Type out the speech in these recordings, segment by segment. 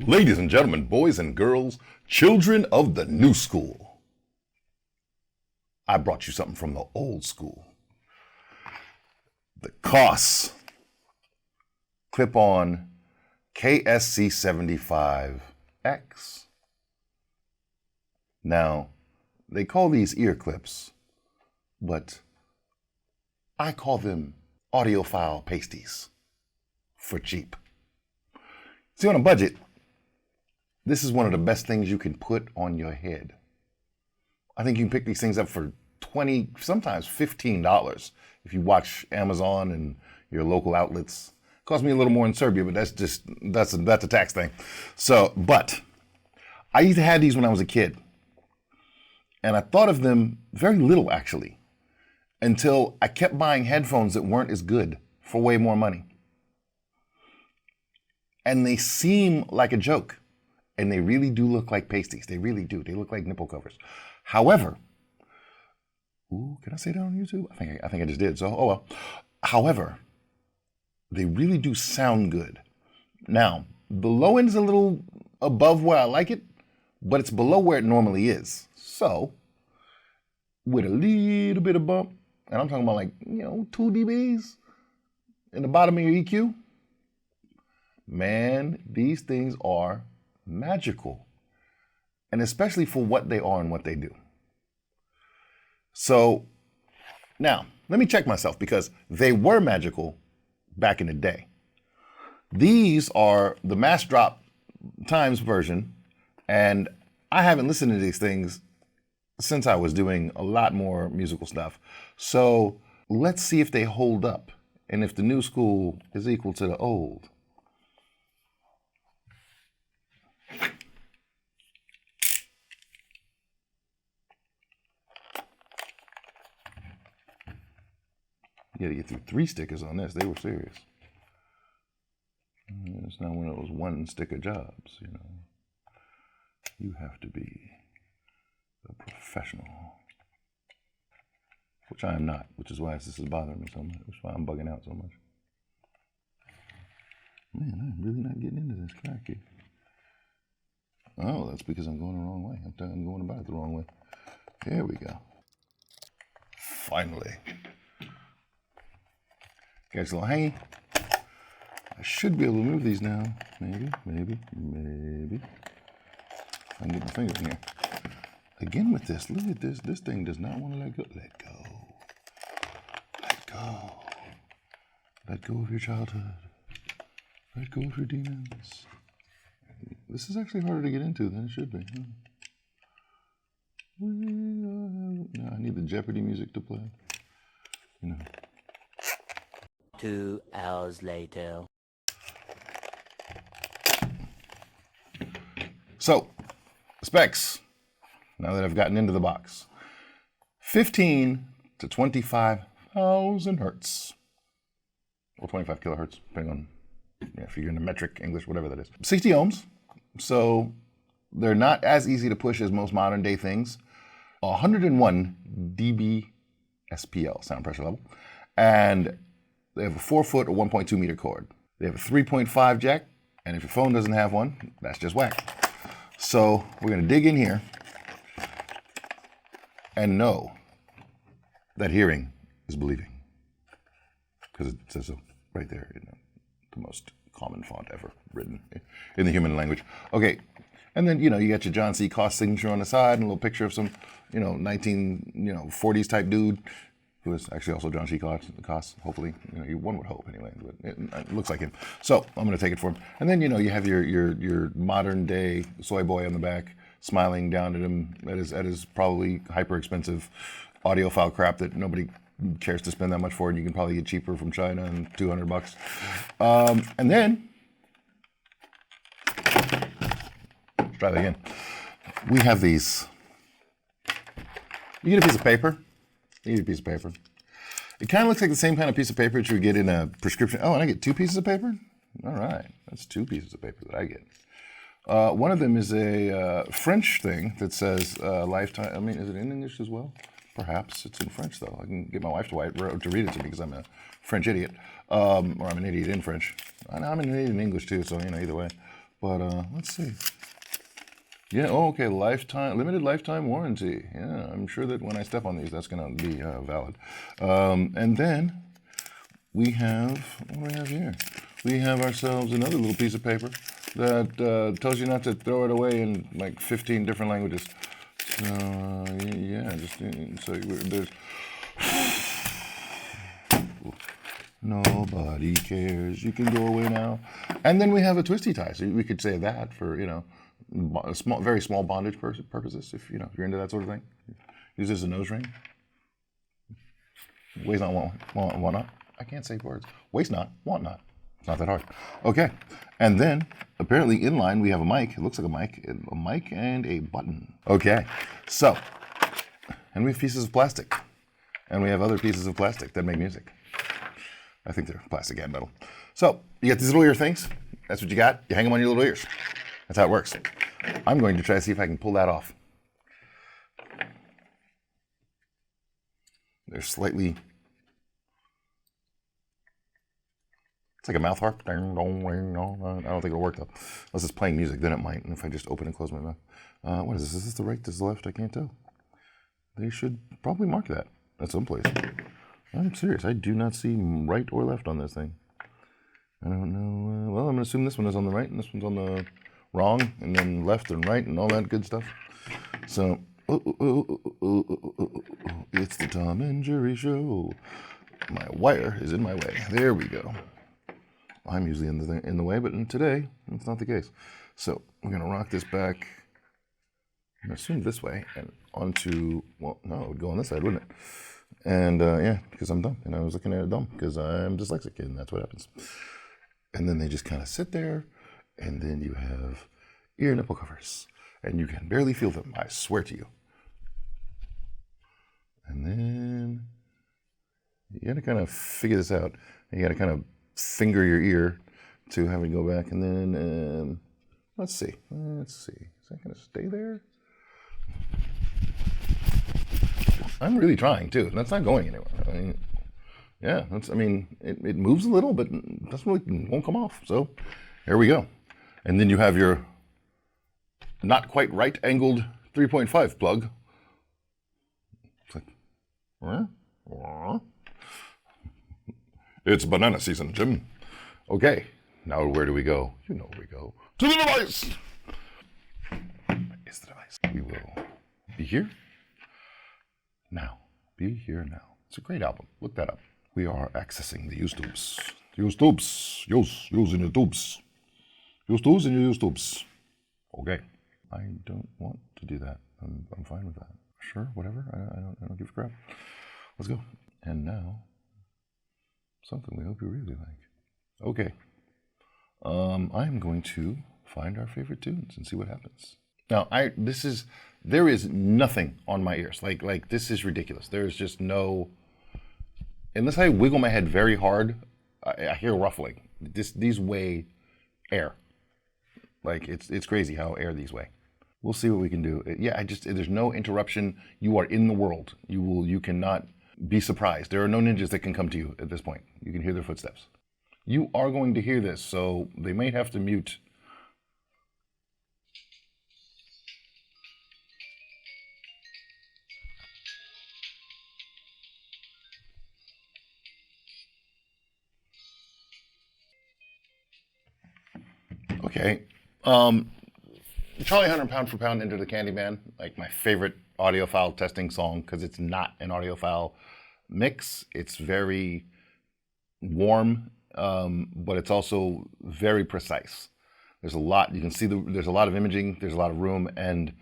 Ladies and gentlemen, boys and girls, children of the new school, I brought you something from the old school. The Koss clip-on KSC35 X. Now, they call these ear clips, but I call them audiophile pasties for cheap. See, on a budget, this is one of the best things you can put on your head. I think you can pick these things up for $20, sometimes $15 if you watch Amazon and your local outlets. It cost me a little more in Serbia, but that's a tax thing. So, but I used to have these when I was a kid, and I thought of them very little actually, until I kept buying headphones that weren't as good for way more money. And they seem like a joke. And they really do look like pasties. They really do. They look like nipple covers. However, can I say that on YouTube? I think I just did. So, oh well. However, they really do sound good. Now, the low end is a little above where I like it, but it's below where it normally is. So, with a little bit of bump, and I'm talking about like, 2 dBs in the bottom of your EQ, man, these things are magical, and especially for what they are and what they do. So now let me check myself, because they were magical back in the day. These are the Mass Drop Times version, and I haven't listened to these things since I was doing a lot more musical stuff. So let's see if they hold up and if the new school is equal to the old. You had to get through 3 stickers on this. They were serious. It's not one of those one-sticker jobs, You have to be a professional, which I am not, which is why this is bothering me so much, which is why I'm bugging out so much. Man, I'm really not getting into this cracky. Oh, that's because I'm going the wrong way. I'm going about it the wrong way. Here we go. Finally. Gets a little hangy. I should be able to move these now. Maybe. If I can get my finger in here. Again with this, look at this. This thing does not want to let go. Let go. Let go. Let go of your childhood. Let go of your demons. This is actually harder to get into than it should be. Now I need the Jeopardy music to play. 2 hours later. So, specs, now that I've gotten into the box. 15 to 25,000 hertz. Or 25 kilohertz, depending on if you're into metric, English, whatever that is. 60 ohms, so they're not as easy to push as most modern day things. 101 dB SPL, sound pressure level. And they have a 4-foot or 1.2 meter cord. They have a 3.5 jack, and if your phone doesn't have one, that's just whack. So we're gonna dig in here and know that hearing is believing, because it says so right there in the most common font ever written in the human language. Okay, and then you got your John C. Koss signature on the side and a little picture of some 40s type dude. Who is actually also John C. Koss, hopefully. One would hope anyway, but it looks like him. So I'm going to take it for him. And then, you have your modern day soy boy on the back, smiling down at him at his probably hyper expensive audiophile crap that nobody cares to spend that much for, and you can probably get cheaper from China and $200. And then, let's try that again. We have these. You get a piece of paper. You need a piece of paper. It kind of looks like the same kind of piece of paper that you would get in a prescription. Oh, and I get 2 pieces of paper? All right. That's 2 pieces of paper that I get. One of them is a French thing that says lifetime. I mean, is it in English as well? Perhaps. It's in French, though. I can get my wife to read it to me because I'm a French idiot. Or I'm an idiot in French. I'm an idiot in English, too, so, either way. But let's see. Yeah, oh, okay, limited lifetime warranty. Yeah, I'm sure that when I step on these, that's gonna be valid. And then we have, what do we have here? We have ourselves another little piece of paper that tells you not to throw it away in like 15 different languages. So, yeah, so there's, nobody cares, you can go away now. And then we have a twisty tie, so we could say that for, you know, very small bondage purposes, if you know, if you're into that sort of thing. Use this as a nose ring. Waste not, want not. I can't say words. Waste not, want not. It's not that hard. Okay, and then apparently in line we have a mic. It looks like a mic and a button. Okay, so, and we have pieces of plastic, and we have other pieces of plastic that make music. I think they're plastic and metal. So you got these little ear things. That's what you got. You hang them on your little ears. That's how it works. I'm going to try to see if I can pull that off. They're slightly, it's like a mouth harp. I don't think it'll work though. Unless it's playing music, then it might. And if I just open and close my mouth. What is this? Is this the right? This is the left? I can't tell. They should probably mark that at some place. I'm serious. I do not see right or left on this thing. I don't know. Well, I'm going to assume this one is on the right and this one's on the wrong, and then left and right and all that good stuff. So, it's the Tom and Jerry show. My wire is in my way. There we go. I'm usually in the way, but today it's not the case. So we're going to rock this back. I'm going to assume this way and onto, well, no, it would go on this side, wouldn't it? And yeah, because I'm dumb, and I was looking at it dumb because I'm dyslexic, and that's what happens. And then they just kind of sit there, and then you have ear nipple covers, and you can barely feel them, I swear to you. And then you got to kind of figure this out. You got to kind of finger your ear to have it go back, and then let's see. Is that going to stay there? I'm really trying too. That's not going anywhere. I mean, yeah, it moves a little, but that's really won't come off. So here we go. And then you have your not quite right angled 3.5 plug. It's like, it's banana season, Jim. Okay, now where do we go? You know where we go. To the device! It's the device. We will be here now. Be here now. It's a great album. Look that up. We are accessing the YouTubes. Using the tubes. Using your YouTubes. Okay. I don't want to do that. I'm fine with that. Sure, whatever. I don't give a crap. Let's go. And now, something we hope you really like. Okay. I'm going to find our favorite tunes and see what happens. Now, there is nothing on my ears. Like this is ridiculous. There is just no, unless I wiggle my head very hard, I hear ruffling. These weigh air. Like it's crazy how air these weigh. We'll see what we can do. Yeah, there's no interruption. You are in the world. You cannot be surprised. There are no ninjas that can come to you at this point. You can hear their footsteps. You are going to hear this, so they may have to mute. Okay. Charlie Hunter pound for pound into the Candyman, like my favorite audiophile testing song, because it's not an audiophile mix. It's very warm, but it's also very precise. There's a lot, you can see there's a lot of imaging, there's a lot of room, and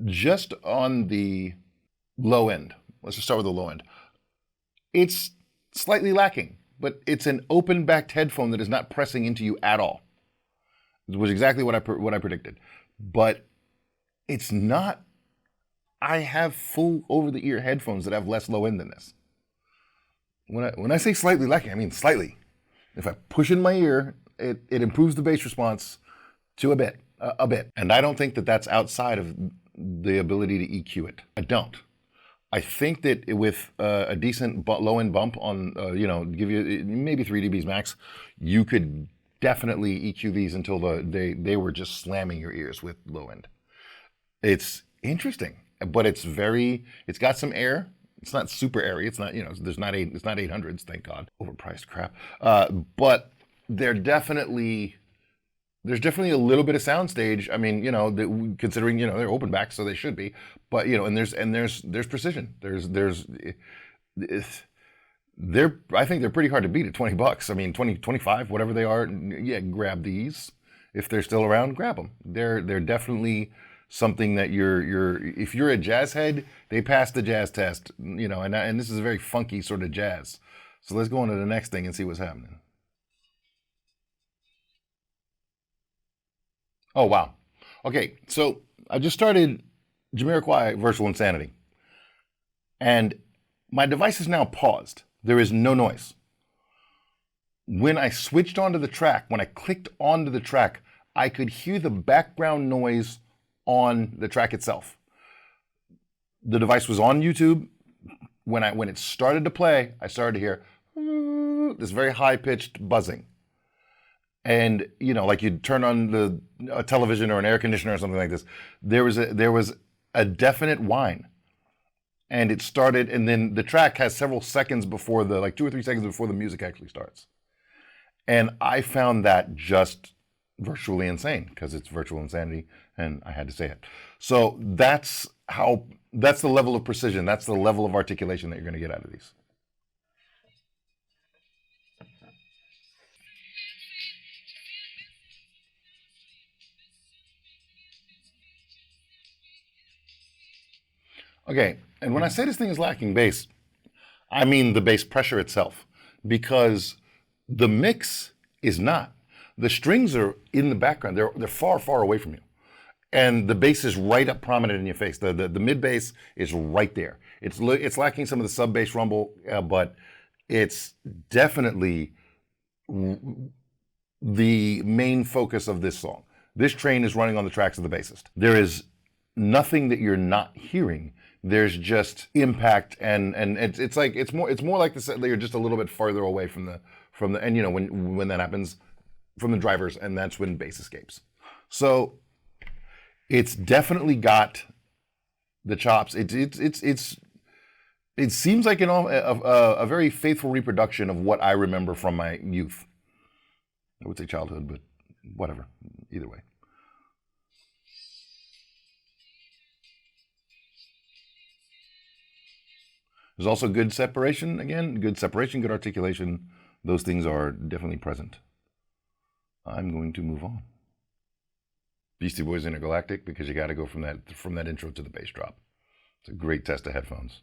just on the low end, let's just start with the low end. It's slightly lacking, but it's an open-backed headphone that is not pressing into you at all. It was exactly what I predicted. But it's not, I have full over-the-ear headphones that have less low end than this. When I say slightly lacking, I mean slightly. If I push in my ear, it improves the bass response to a bit. And I don't think that that's outside of the ability to EQ it. I don't. I think that with a decent low-end bump on, give you maybe 3 dBs max, you could definitely EQ these until they were just slamming your ears with low end. It's interesting, but it's got some air. It's not super airy. It's not, it's not 800s, thank God. Overpriced crap. But there's definitely a little bit of soundstage. I mean, considering, they're open back, so they should be. But, and there's precision. I think they're pretty hard to beat at $20. I mean, 20, 25, whatever they are. Yeah, grab these. If they're still around, grab them. They're definitely something that if you're a jazz head, they pass the jazz test, and this is a very funky sort of jazz. So let's go on to the next thing and see what's happening. Oh, wow. Okay, so I just started Jamiroquai Virtual Insanity, and my device is now paused. There is no noise. When I switched onto the track, when I clicked onto the track, I could hear the background noise on the track itself. The device was on YouTube. When it started to play, I started to hear this very high-pitched buzzing. And, like you'd turn on a television or an air conditioner or something like this, there was a definite whine. And it started, and then the track has several seconds before 2 or 3 seconds before the music actually starts. And I found that just virtually insane, because it's virtual insanity, and I had to say it. So that's the level of precision, that's the level of articulation that you're going to get out of these. Okay, and when I say this thing is lacking bass, I mean the bass pressure itself, because the mix is not. The strings are in the background. They're far, far away from you. And the bass is right up prominent in your face. The mid bass is right there. It's lacking some of the sub bass rumble, but it's definitely the main focus of this song. This train is running on the tracks of the bassist. There is nothing that you're not hearing. There's just impact, and it's more like that you're just a little bit farther away from the and when that happens, from the drivers, and that's when bass escapes. So it's definitely got the chops. It seems like a very faithful reproduction of what I remember from my youth. I would say childhood, but whatever. Either way. There's also good separation. Again, good separation, good articulation. Those things are definitely present. I'm going to move on. Beastie Boys Intergalactic, because you got to go from that intro to the bass drop. It's a great test of headphones.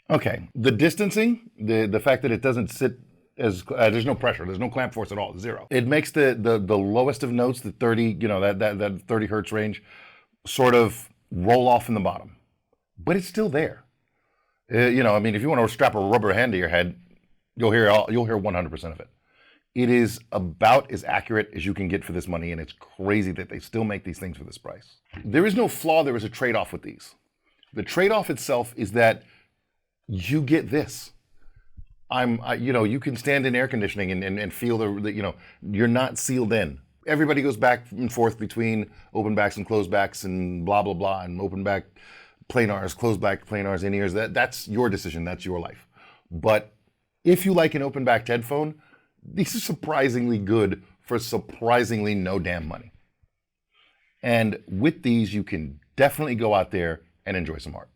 Okay, the distancing, the fact that it doesn't sit as there's no pressure, there's no clamp force at all, 0. It makes the lowest of notes, the 30, that 30 hertz range, sort of roll off in the bottom, but it's still there. If you want to strap a rubber hand to your head, you'll hear 100% of it. It is about as accurate as you can get for this money, and it's crazy that they still make these things for this price. There is no flaw, there is a trade-off with these. The trade-off itself is that you get this. You can stand in air conditioning and feel you're not sealed in. Everybody goes back and forth between open backs and closed backs and blah, blah, blah, and open back planars, closed back planars, in-ears. That's your decision, that's your life. But if you like an open backed headphone, these are surprisingly good for surprisingly no damn money. And with these, you can definitely go out there and enjoy some art.